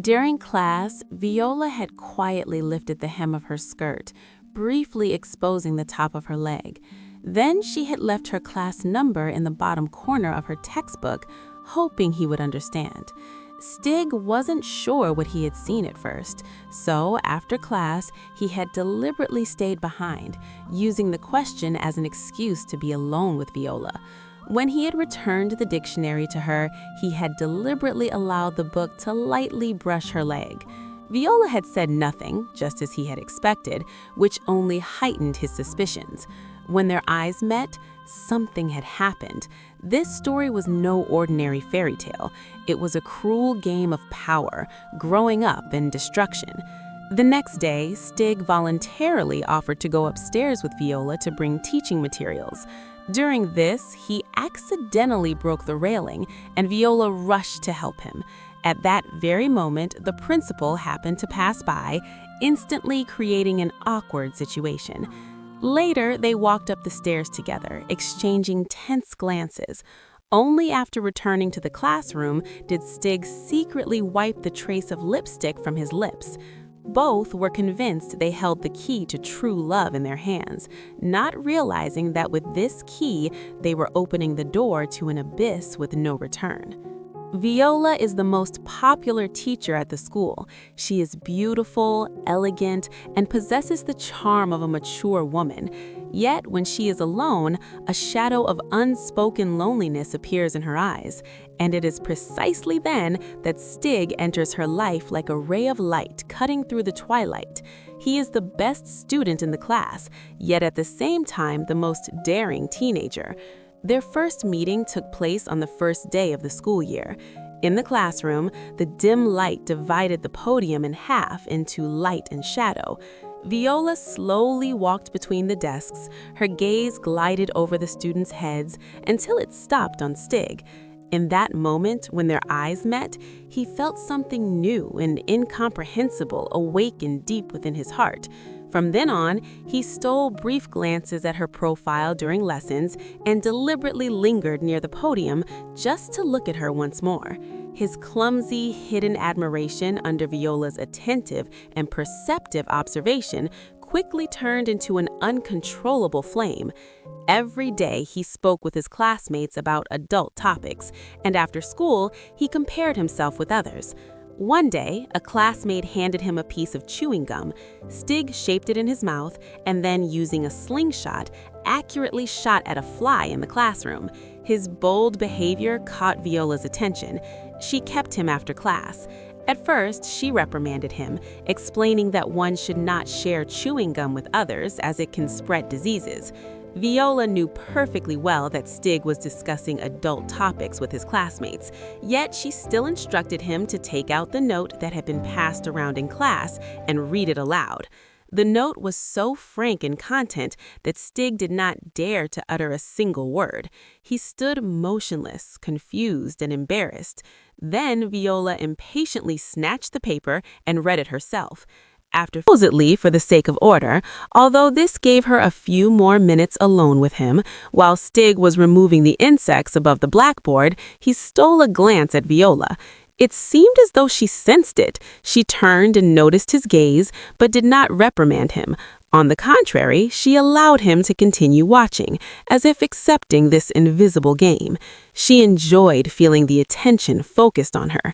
During class, Viola had quietly lifted the hem of her skirt, briefly exposing the top of her leg. Then she had left her class number in the bottom corner of her textbook, hoping he would understand. Stig wasn't sure what he had seen at first, so after class, he had deliberately stayed behind, using the question as an excuse to be alone with Viola. When he had returned the dictionary to her, he had deliberately allowed the book to lightly brush her leg. Viola had said nothing, just as he had expected, which only heightened his suspicions. When their eyes met, something had happened. This story was no ordinary fairy tale. It was a cruel game of power, growing up, and destruction. The next day, Stig voluntarily offered to go upstairs with Viola to bring teaching materials. During this, he accidentally broke the railing, and Viola rushed to help him. At that very moment, the principal happened to pass by, instantly creating an awkward situation. Later, they walked up the stairs together, exchanging tense glances. Only after returning to the classroom did Stig secretly wipe the trace of lipstick from his lips. Both were convinced they held the key to true love in their hands, not realizing that with this key, they were opening the door to an abyss with no return. Viola is the most popular teacher at the school. She is beautiful, elegant, and possesses the charm of a mature woman. Yet, when she is alone, a shadow of unspoken loneliness appears in her eyes. And it is precisely then that Stig enters her life like a ray of light cutting through the twilight. He is the best student in the class, yet at the same time the most daring teenager. Their first meeting took place on the first day of the school year. In the classroom, the dim light divided the podium in half into light and shadow. Viola slowly walked between the desks. Her gaze glided over the students' heads until it stopped on Stig. In that moment, when their eyes met, he felt something new and incomprehensible awaken deep within his heart. From then on, he stole brief glances at her profile during lessons and deliberately lingered near the podium just to look at her once more. His clumsy, hidden admiration under Viola's attentive and perceptive observation quickly turned into an uncontrollable flame. Every day, he spoke with his classmates about adult topics, and after school, he compared himself with others. One day, a classmate handed him a piece of chewing gum. Stig shaped it in his mouth and then, using a slingshot, accurately shot at a fly in the classroom. His bold behavior caught Viola's attention. She kept him after class. At first, she reprimanded him, explaining that one should not share chewing gum with others as it can spread diseases. Viola knew perfectly well that Stig was discussing adult topics with his classmates, yet she still instructed him to take out the note that had been passed around in class and read it aloud. The note was so frank in content that Stig did not dare to utter a single word. He stood motionless, confused, and embarrassed. Then Viola impatiently snatched the paper and read it herself. Supposedly for the sake of order, although this gave her a few more minutes alone with him. While Stig was removing the insects above the blackboard, he stole a glance at Viola. It seemed as though she sensed it. She turned and noticed his gaze, but did not reprimand him. On the contrary, she allowed him to continue watching, as if accepting this invisible game. She enjoyed feeling the attention focused on her.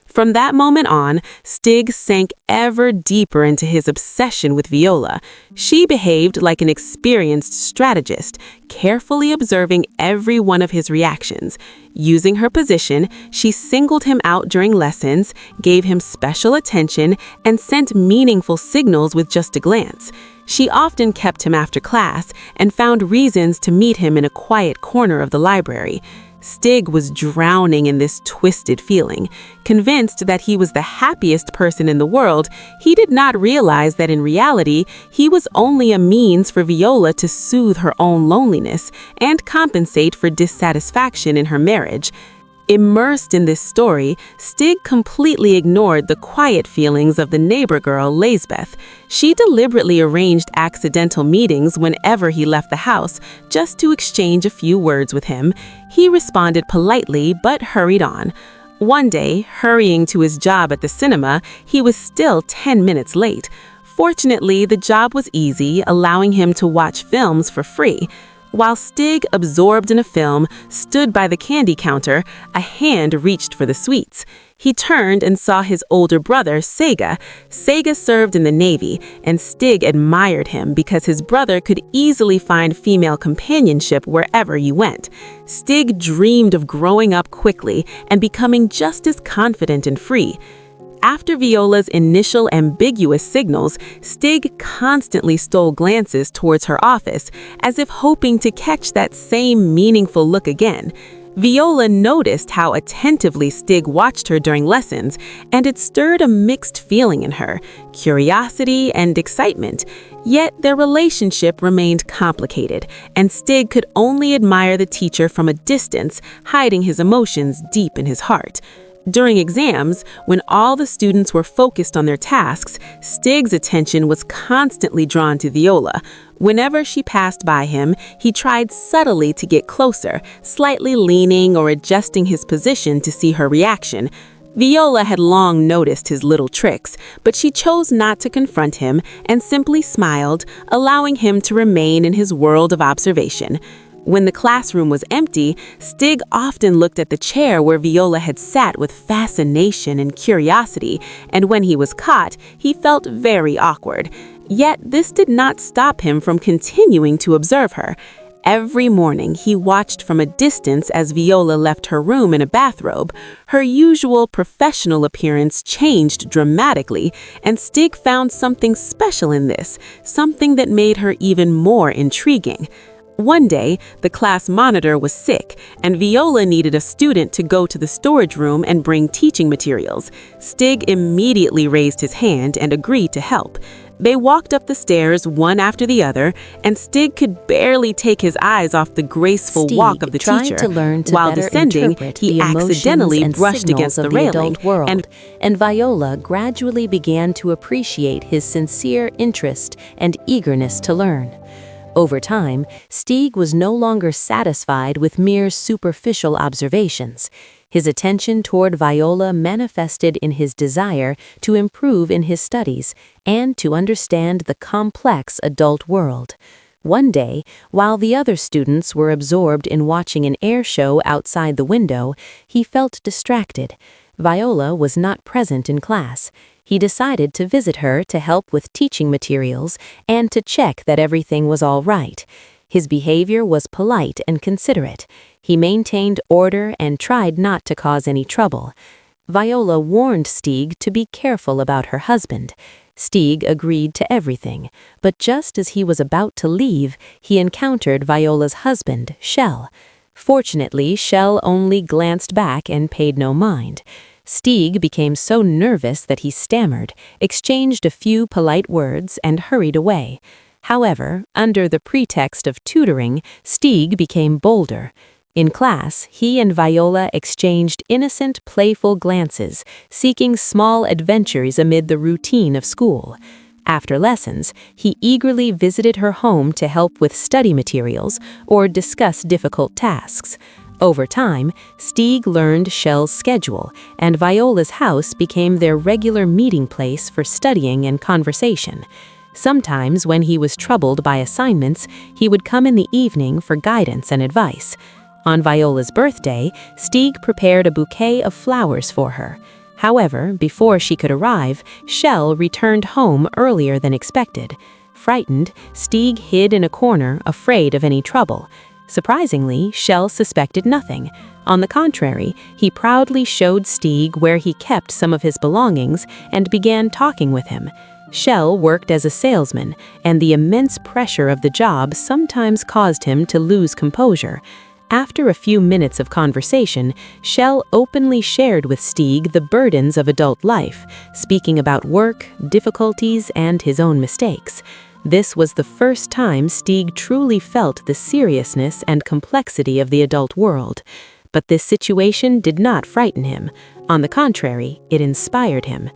From that moment on, Stig sank ever deeper into his obsession with Viola. She behaved like an experienced strategist, carefully observing every one of his reactions. Using her position, she singled him out during lessons, gave him special attention, and sent meaningful signals with just a glance. She often kept him after class and found reasons to meet him in a quiet corner of the library. Stig was drowning in this twisted feeling. Convinced that he was the happiest person in the world, he did not realize that in reality, he was only a means for Viola to soothe her own loneliness and compensate for dissatisfaction in her marriage. Immersed in this story, Stig completely ignored the quiet feelings of the neighbor girl, Lisbeth. She deliberately arranged accidental meetings whenever he left the house, just to exchange a few words with him. He responded politely, but hurried on. One day, hurrying to his job at the cinema, he was still 10 minutes late. Fortunately, the job was easy, allowing him to watch films for free. While Stig, absorbed in a film, stood by the candy counter, a hand reached for the sweets. He turned and saw his older brother, Sega. Sega served in the Navy, and Stig admired him because his brother could easily find female companionship wherever he went. Stig dreamed of growing up quickly and becoming just as confident and free. After Viola's initial ambiguous signals, Stig constantly stole glances towards her office, as if hoping to catch that same meaningful look again. Viola noticed how attentively Stig watched her during lessons, and it stirred a mixed feeling in her, curiosity and excitement. Yet their relationship remained complicated, and Stig could only admire the teacher from a distance, hiding his emotions deep in his heart. During exams, when all the students were focused on their tasks, Stig's attention was constantly drawn to Viola. Whenever she passed by him, he tried subtly to get closer, slightly leaning or adjusting his position to see her reaction. Viola had long noticed his little tricks, but she chose not to confront him and simply smiled, allowing him to remain in his world of observation. When the classroom was empty, Stig often looked at the chair where Viola had sat with fascination and curiosity, and when he was caught, he felt very awkward. Yet this did not stop him from continuing to observe her. Every morning, he watched from a distance as Viola left her room in a bathrobe. Her usual professional appearance changed dramatically, and Stig found something special in this, something that made her even more intriguing. One day, the class monitor was sick, and Viola needed a student to go to the storage room and bring teaching materials. Stig immediately raised his hand and agreed to help. They walked up the stairs one after the other, and Stig could barely take his eyes off the graceful walk of the teacher. While descending, he accidentally brushed against the railing, and Viola gradually began to appreciate his sincere interest and eagerness to learn. Over time, Stig was no longer satisfied with mere superficial observations. His attention toward Viola manifested in his desire to improve in his studies and to understand the complex adult world. One day, while the other students were absorbed in watching an air show outside the window, he felt distracted. Viola was not present in class. He decided to visit her to help with teaching materials and to check that everything was all right. His behavior was polite and considerate. He maintained order and tried not to cause any trouble. Viola warned Stig to be careful about her husband. Stig agreed to everything, but just as he was about to leave, he encountered Viola's husband, Shell. Fortunately, Shell only glanced back and paid no mind. Stig became so nervous that he stammered, exchanged a few polite words, and hurried away. However, under the pretext of tutoring, Stig became bolder. In class, he and Viola exchanged innocent, playful glances, seeking small adventures amid the routine of school. After lessons, he eagerly visited her home to help with study materials or discuss difficult tasks. Over time, Stig learned Shell's schedule, and Viola's house became their regular meeting place for studying and conversation. Sometimes, when he was troubled by assignments, he would come in the evening for guidance and advice. On Viola's birthday, Stig prepared a bouquet of flowers for her. However, before she could arrive, Shell returned home earlier than expected. Frightened, Stig hid in a corner, afraid of any trouble. Surprisingly, Shell suspected nothing. On the contrary, he proudly showed Stig where he kept some of his belongings and began talking with him. Shell worked as a salesman, and the immense pressure of the job sometimes caused him to lose composure. After a few minutes of conversation, Shell openly shared with Stig the burdens of adult life, speaking about work, difficulties, and his own mistakes. This was the first time Stig truly felt the seriousness and complexity of the adult world. But this situation did not frighten him. On the contrary, it inspired him.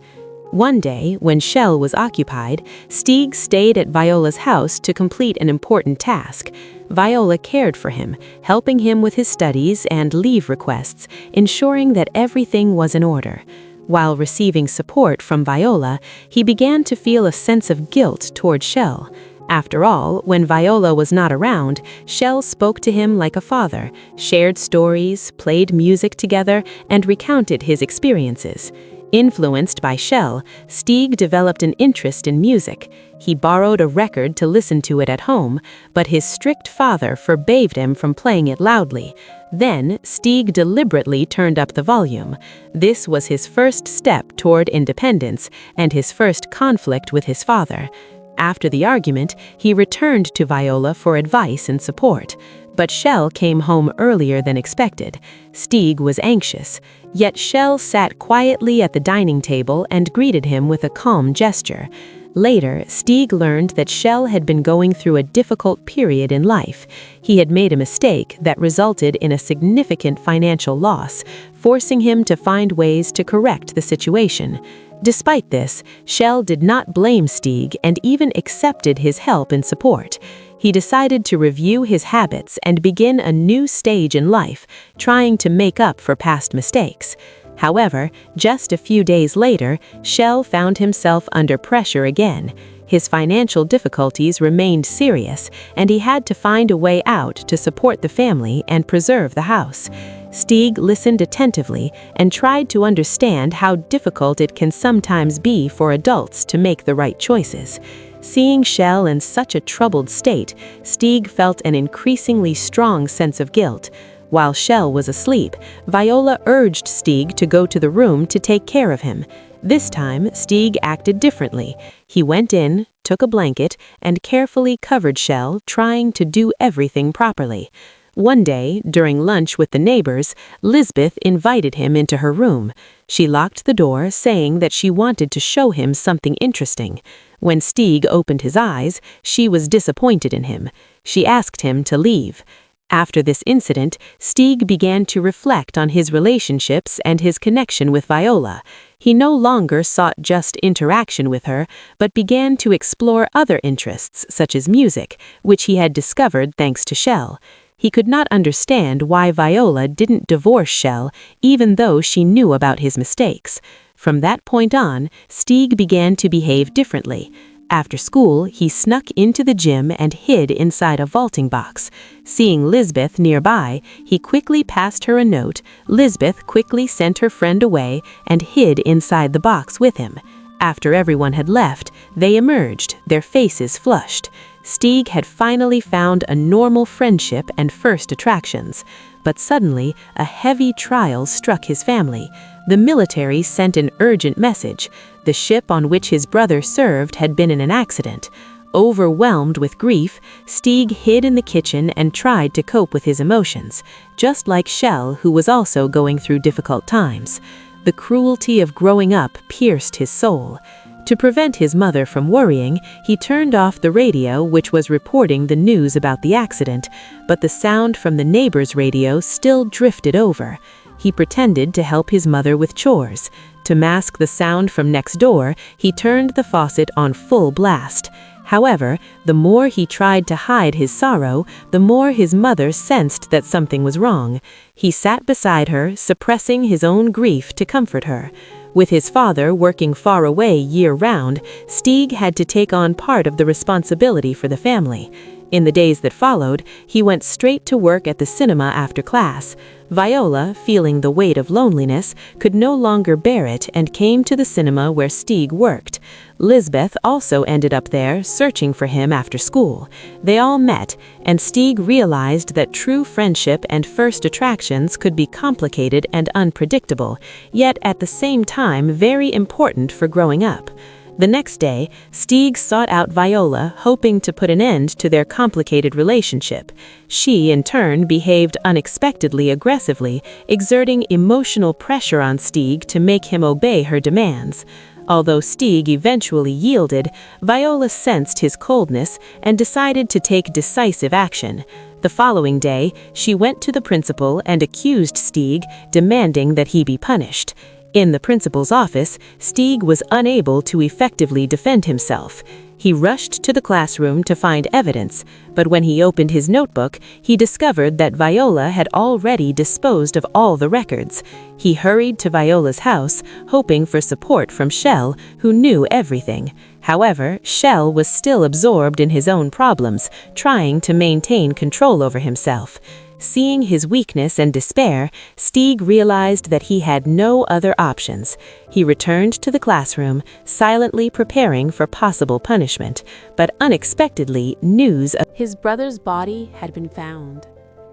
One day, when Shell was occupied, Stieg stayed at Viola's house to complete an important task. Viola cared for him, helping him with his studies and leave requests, ensuring that everything was in order. While receiving support from Viola, he began to feel a sense of guilt toward Shell. After all, when Viola was not around, Shell spoke to him like a father, shared stories, played music together, and recounted his experiences. Influenced by Shell, Stieg developed an interest in music. He borrowed a record to listen to it at home, but his strict father forbade him from playing it loudly. Then, Stieg deliberately turned up the volume. This was his first step toward independence and his first conflict with his father. After the argument, he returned to Viola for advice and support. But Shell came home earlier than expected. Stieg was anxious, yet Shell sat quietly at the dining table and greeted him with a calm gesture. Later, Stieg learned that Shell had been going through a difficult period in life. He had made a mistake that resulted in a significant financial loss, forcing him to find ways to correct the situation. Despite this, Shell did not blame Stieg and even accepted his help and support. He decided to review his habits and begin a new stage in life, trying to make up for past mistakes. However, just a few days later, Shell found himself under pressure again. His financial difficulties remained serious, and he had to find a way out to support the family and preserve the house. Stieg listened attentively and tried to understand how difficult it can sometimes be for adults to make the right choices. Seeing Shell in such a troubled state, Stieg felt an increasingly strong sense of guilt. While Shell was asleep, Viola urged Stieg to go to the room to take care of him. This time, Stieg acted differently. He went in, took a blanket, and carefully covered Shell, trying to do everything properly. One day, during lunch with the neighbors, Lisbeth invited him into her room. She locked the door, saying that she wanted to show him something interesting. When Stieg opened his eyes, she was disappointed in him. She asked him to leave. After this incident, Stieg began to reflect on his relationships and his connection with Viola. He no longer sought just interaction with her, but began to explore other interests, such as music, which he had discovered thanks to Shell. He could not understand why Viola didn't divorce Shell, even though she knew about his mistakes. From that point on, Stieg began to behave differently. After school, he snuck into the gym and hid inside a vaulting box. Seeing Lisbeth nearby, he quickly passed her a note. Lisbeth quickly sent her friend away and hid inside the box with him. After everyone had left, they emerged, their faces flushed. Stieg had finally found a normal friendship and first attractions. But suddenly, a heavy trial struck his family. The military sent an urgent message. The ship on which his brother served had been in an accident. Overwhelmed with grief, Stieg hid in the kitchen and tried to cope with his emotions, just like Shell, who was also going through difficult times. The cruelty of growing up pierced his soul. To prevent his mother from worrying, he turned off the radio, which was reporting the news about the accident, but the sound from the neighbor's radio still drifted over. He pretended to help his mother with chores. To mask the sound from next door, he turned the faucet on full blast. However, the more he tried to hide his sorrow, the more his mother sensed that something was wrong. He sat beside her, suppressing his own grief to comfort her. With his father working far away year-round, Stieg had to take on part of the responsibility for the family. In the days that followed, he went straight to work at the cinema after class. Viola, feeling the weight of loneliness, could no longer bear it and came to the cinema where Stieg worked. Lisbeth also ended up there, searching for him after school. They all met, and Stieg realized that true friendship and first attractions could be complicated and unpredictable, yet at the same time very important for growing up. The next day, Stieg sought out Viola, hoping to put an end to their complicated relationship. She, in turn, behaved unexpectedly aggressively, exerting emotional pressure on Stieg to make him obey her demands. Although Stieg eventually yielded, Viola sensed his coldness and decided to take decisive action. The following day, she went to the principal and accused Stieg, demanding that he be punished. In the principal's office, Stig was unable to effectively defend himself. He rushed to the classroom to find evidence, but when he opened his notebook, he discovered that Viola had already disposed of all the records. He hurried to Viola's house, hoping for support from Shell, who knew everything. However, Shell was still absorbed in his own problems, trying to maintain control over himself. Seeing his weakness and despair, Stig realized that he had no other options. He returned to the classroom, silently preparing for possible punishment, but unexpectedly, news of His brother's body had been found.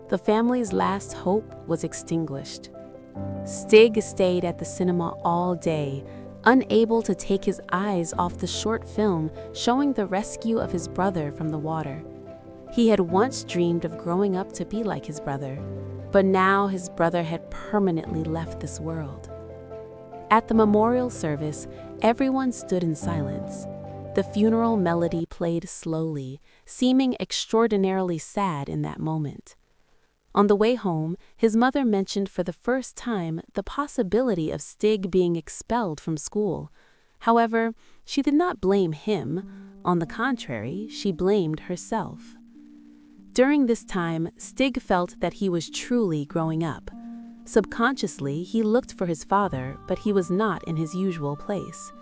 The family's last hope was extinguished. Stig stayed at the cinema all day, unable to take his eyes off the short film showing the rescue of his brother from the water. He had once dreamed of growing up to be like his brother, but now his brother had permanently left this world. At the memorial service, everyone stood in silence. The funeral melody played slowly, seeming extraordinarily sad in that moment. On the way home, his mother mentioned for the first time the possibility of Stig being expelled from school. However, she did not blame him. On the contrary, she blamed herself. During this time, Stig felt that he was truly growing up. Subconsciously, he looked for his father, but he was not in his usual place.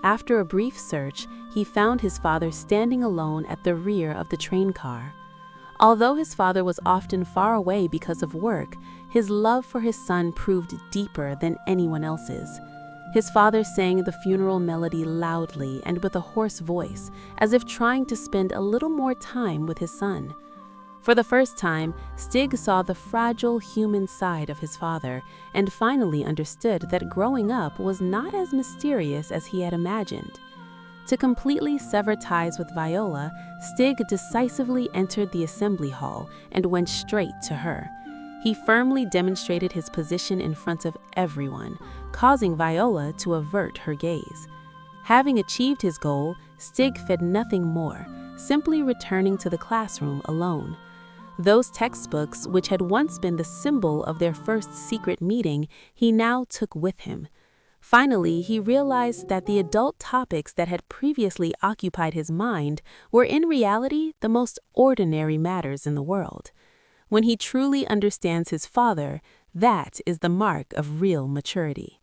After a brief search, he found his father standing alone at the rear of the train car. Although his father was often far away because of work, his love for his son proved deeper than anyone else's. His father sang the funeral melody loudly and with a hoarse voice, as if trying to spend a little more time with his son. For the first time, Stig saw the fragile human side of his father and finally understood that growing up was not as mysterious as he had imagined. To completely sever ties with Viola, Stig decisively entered the assembly hall and went straight to her. He firmly demonstrated his position in front of everyone, causing Viola to avert her gaze. Having achieved his goal, Stig fed nothing more, simply returning to the classroom alone. Those textbooks, which had once been the symbol of their first secret meeting, he now took with him. Finally, he realized that the adult topics that had previously occupied his mind were in reality the most ordinary matters in the world. When he truly understands his father, that is the mark of real maturity.